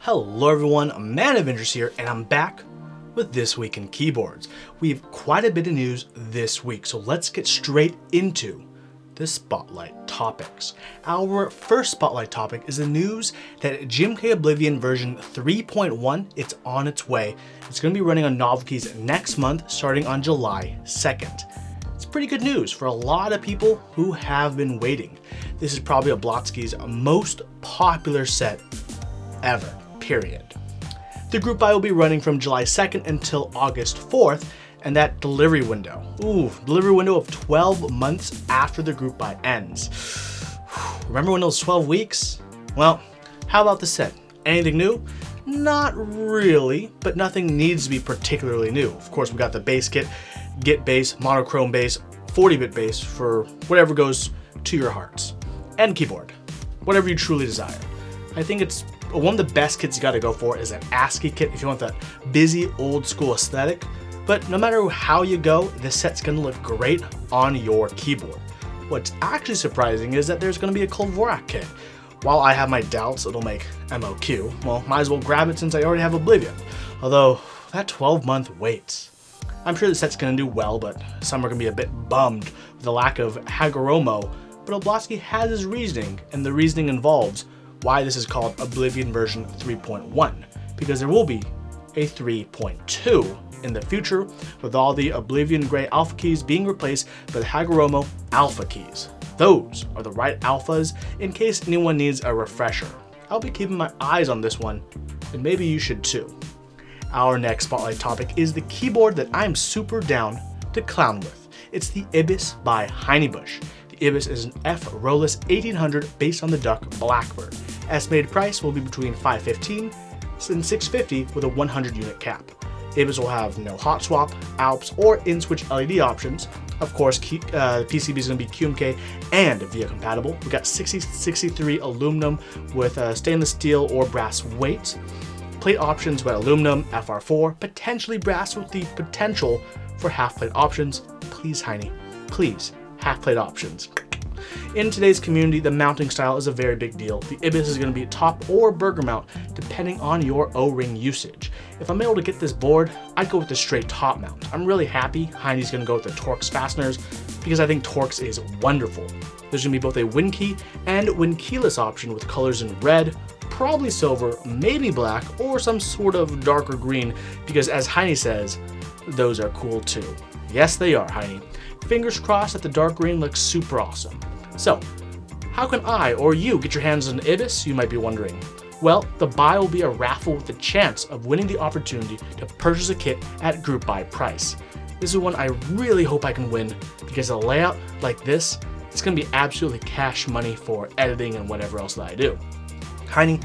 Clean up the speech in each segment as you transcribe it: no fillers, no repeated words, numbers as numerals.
Hello everyone, Man of Interest here, and I'm back with This Week in Keyboards. We have quite a bit of news this week, so let's get straight into the spotlight topics. Our first spotlight topic is the news that GMK Oblivion version 3.1, it's on its way. It's going to be running on novel keys next month, starting on July 2nd. It's pretty good news for a lot of people who have been waiting. This is probably Vast60's most popular set ever. Period. The group buy will be running from July 2nd until August 4th, and that delivery window. Delivery window of 12 months after the group buy ends. Remember when it was 12 weeks? Well, how about the set? Anything new? Not really, but nothing needs to be particularly new. Of course, we got the base kit, Git bass, monochrome bass, 40-bit bass for whatever goes to your hearts. And keyboard, whatever you truly desire. I think it's one of the best kits you gotta go for is an ASCII kit if you want that busy old school aesthetic, but no matter how you go, this set's gonna look great on your keyboard. What's actually surprising is that there's gonna be a Colavan kit. While I have my doubts it'll make MOQ, well, might as well grab it since I already have Oblivion. Although, that 12-month wait. I'm sure the set's gonna do well, but some are gonna be a bit bummed with the lack of Hagoromo, but Vast60 has his reasoning, and the reasoning involves why this is called Oblivion version 3.1, because there will be a 3.2 in the future, with all the Oblivion Gray alpha keys being replaced by the Hagoromo alpha keys. Those are the right alphas in case anyone needs a refresher. I'll be keeping my eyes on this one, and maybe you should too. Our next spotlight topic is the keyboard that I'm super down to clown with. It's the Ibis by Heinebusch. Ibis is an F-Rollless 1800 based on the Duck Blackbird. Estimated price will be between $515 and $650 with a 100 unit cap. Ibis will have no hot swap, Alps, or in-switch LED options. Of course, the PCB is going to be QMK and VIA compatible. We got 6063 aluminum with stainless steel or brass weights. Plate options with aluminum, FR4, potentially brass with the potential for half plate options. Please, Heine, please. Half plate options. In today's community, the mounting style is a very big deal. The Ibis is going to be top or burger mount depending on your O-ring usage. If I'm able to get this board, I'd go with the straight top mount. I'm really happy Heine's going to go with the Torx fasteners because I think Torx is wonderful. There's going to be both a win key and win keyless option with colors in red, probably silver, maybe black, or some sort of darker green because as Heine says, those are cool too. Yes, they are, Heine. Fingers crossed that the dark green looks super awesome. So, how can I or you get your hands on Ibis, you might be wondering? Well, the buy will be a raffle with the chance of winning the opportunity to purchase a kit at group buy price. This is one I really hope I can win because a layout like this is going to be absolutely cash money for editing and whatever else that I do. Heine,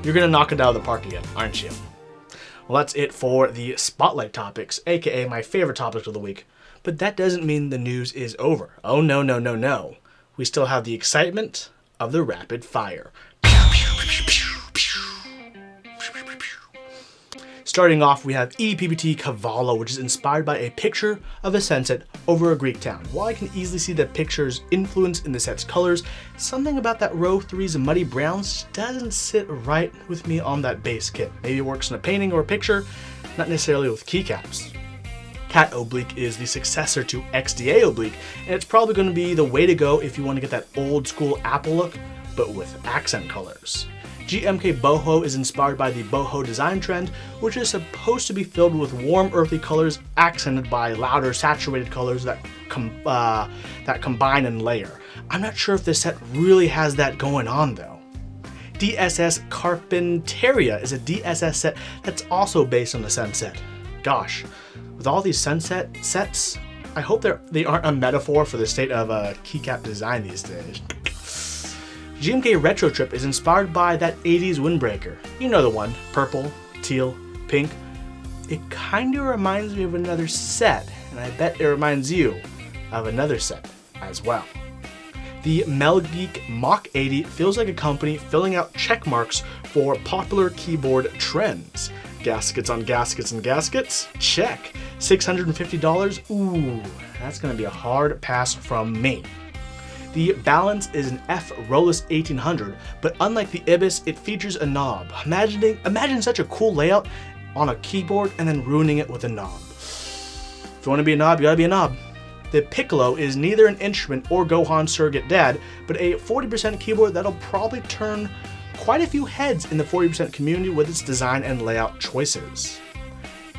you're going to knock it out of the park again, aren't you? Well, that's it for the spotlight topics, aka my favorite topics of the week. But that doesn't mean the news is over. Oh no, no, no, no. We still have the excitement of the rapid fire. Starting off, we have ePBT Kavala, which is inspired by a picture of a sunset over a Greek town. While I can easily see the picture's influence in the set's colors, something about that row 3's muddy browns doesn't sit right with me on that base kit. Maybe it works in a painting or a picture, not necessarily with keycaps. Cat Oblique is the successor to XDA Oblique, and it's probably going to be the way to go if you want to get that old school Apple look, but with accent colors. GMK Boho is inspired by the boho design trend, which is supposed to be filled with warm earthy colors accented by louder saturated colors that combine and layer. I'm not sure if this set really has that going on though. DSS Carpinteria is a DSS set that's also based on the sunset. Gosh. With all these sunset sets, I hope they aren't a metaphor for the state of keycap design these days. GMK Retrotrip is inspired by that 80s windbreaker. You know the one, purple, teal, pink. It kinda reminds me of another set, and I bet it reminds you of another set as well. The Melgeek Mach80 feels like a company filling out check marks for popular keyboard trends. Gaskets on gaskets and gaskets? Check. $650? Ooh, that's gonna be a hard pass from me. The balance is an F Rolus 1800, but unlike the Ibis, it features a knob. Imagine such a cool layout on a keyboard and then ruining it with a knob. If you want to be a knob, you gotta be a knob. The Piccolo is neither an instrument or Gohan's surrogate dad, but a 40% keyboard that'll probably turn quite a few heads in the 40% community with its design and layout choices.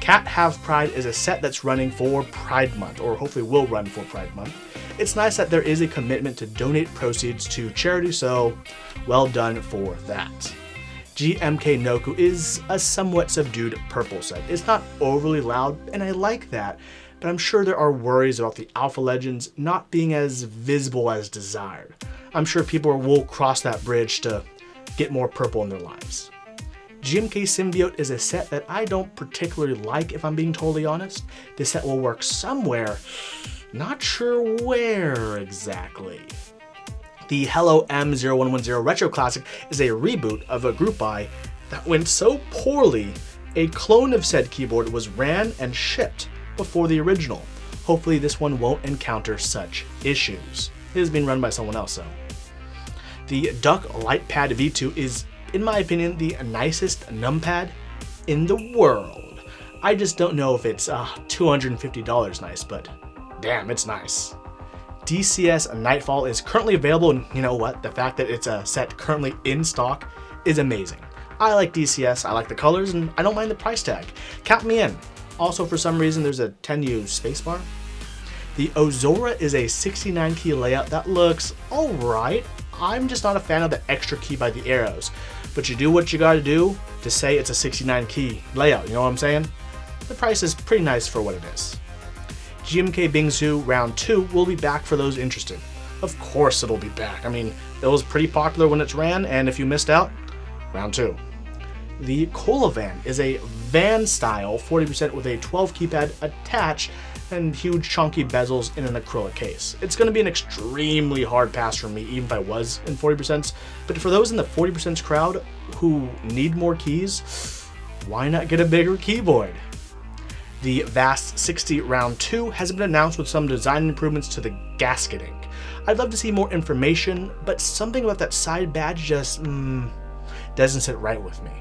Cat Have Pride is a set that's running for Pride Month, or hopefully will run for Pride Month. It's nice that there is a commitment to donate proceeds to charity, so well done for that. GMK Noku is a somewhat subdued purple set. It's not overly loud, and I like that, but I'm sure there are worries about the Alpha Legends not being as visible as desired. I'm sure people will cross that bridge to get more purple in their lives. GMK Symbiote is a set that I don't particularly like, if I'm being totally honest. This set will work somewhere, not sure where exactly. The Hello M0110 Retro Classic is a reboot of a group buy that went so poorly, a clone of said keyboard was ran and shipped before the original. Hopefully this one won't encounter such issues. It has been run by someone else though. The Duck Lightpad V2 is, in my opinion, the nicest numpad in the world. I just don't know if it's $250 nice, but damn, it's nice. DCS Nightfall is currently available, and you know what? The fact that it's a set currently in stock is amazing. I like DCS, I like the colors, and I don't mind the price tag. Count me in. Also, for some reason, there's a 10U spacebar. The Aozora is a 69 key layout that looks alright. I'm just not a fan of the extra key by the arrows, but you do what you gotta do to say it's a 69 key layout, you know what I'm saying? The price is pretty nice for what it is. GMK Bingsu Round 2 will be back for those interested. Of course it'll be back. I mean, it was pretty popular when it's ran, and if you missed out, Round 2. The Colavan is a van style 40% with a 12 keypad attached and huge chunky bezels in an acrylic case. It's going to be an extremely hard pass for me, even if I was in 40%, but for those in the 40% crowd who need more keys, why not get a bigger keyboard? The Vast60 Round 2 has been announced with some design improvements to the gasketing. I'd love to see more information, but something about that side badge just doesn't sit right with me.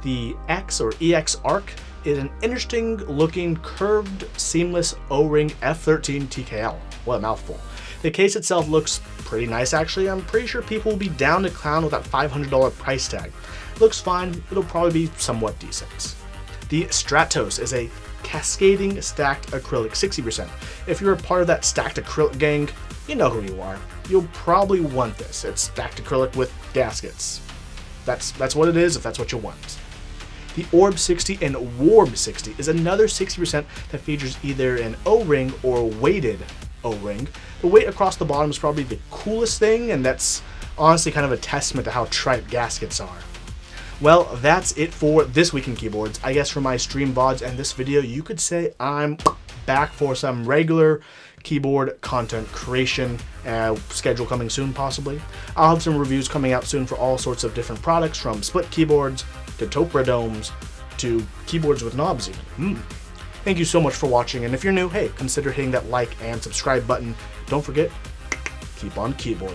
The X or EX Arkhe is an interesting looking curved seamless O-ring F13 TKL. What a mouthful. The case itself looks pretty nice actually. I'm pretty sure people will be down to clown with that $500 price tag. Looks fine, it'll probably be somewhat decent. The Stratos is a cascading stacked acrylic 60%. If you're a part of that stacked acrylic gang, you know who you are. You'll probably want this. It's stacked acrylic with gaskets. That's what it is if that's what you want. The Orb 60 and Warb 60 is another 60% that features either an O-ring or weighted O-ring. The weight across the bottom is probably the coolest thing, and that's honestly kind of a testament to how trite gaskets are. Well, that's it for this week in keyboards. I guess for my stream VODs and this video, you could say I'm back for some regular keyboard content creation, schedule coming soon possibly. I'll have some reviews coming out soon for all sorts of different products, from split keyboards to Topra domes to keyboards with knobs even. Thank you so much for watching, and if you're new, hey, consider hitting that like and subscribe button. Don't forget, keep on keyboarding.